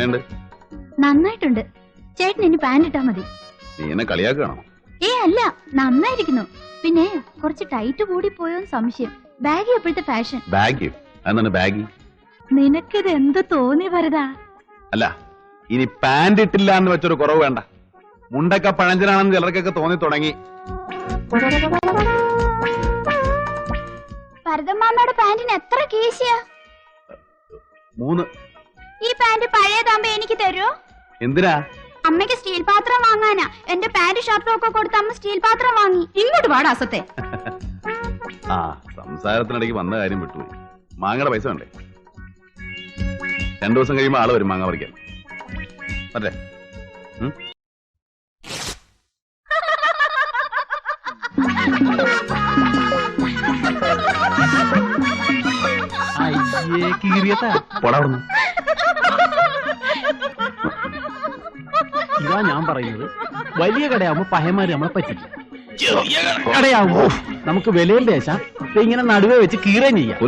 എങ്ങനെയുണ്ട്? നന്നായിട്ടുണ്ട്. ചേട്ടൻ ഇനി പാന്റ് ഇട്ടാ മതി. നീ എന്നെ കളിയാക്കുകയാണോ? അല്ല, നന്നായിരിക്കുന്നു. പിന്നെ കുറച്ച് ടൈറ്റ് കൂടി പോയോന്ന് സംശയം. ബാഗി എപ്പോഴത്തെ ഫാഷൻ? ബാഗി? എന്താണ് ബാഗി? നിനക്കിത് എന്ത് തോന്നി വരതാ? അല്ല, ഇനി പാന്റ് ഇട്ടില്ല എന്ന് വെച്ചൊരു കുറവ് വേണ്ട. മുണ്ടൊക്കെ പഴഞ്ചനാണെന്ന് ചിലർക്കൊക്കെ തോന്നി തുടങ്ങി. ഭരതമ്മാമ്മയുടെ പാന്റിന് എത്ര കീശയാ? 3. ഈ പാന്റ് പഴയതാകുമ്പോ എനിക്ക് തരുമോ? എന്തിനാ? അമ്മയ്ക്ക് സ്റ്റീൽ പാത്രം വാങ്ങാനാ. എന്റെ പാന്റ് ഷർട്ടും ഒക്കെ കൊടുത്ത് അമ്മ സ്റ്റീൽ പാത്രം വാങ്ങി. ഇങ്ങോട്ട് പാടാസത്തെ. ആ, സംസാരത്തിനിടയ്ക്ക് വന്ന കാര്യം വിട്ടുപോയി. മാങ്ങയുടെ പൈസ വേണ്ടേ? 2 ദിവസം കഴിയുമ്പോ ആള് വരും മാങ്ങ പറിക്കാൻ. അല്ലേ? ഇതാ ഞാൻ പറയുന്നത്. വലിയ കടയാവുമ്പോ പഹയന്മാര് നമ്മളെ പറ്റില്ല. കടയാവുമ്പോ നമുക്ക് വിലയും ദേശം ഇങ്ങനെ നടുവേ വെച്ച് കീറുകയും ചെയ്യാം.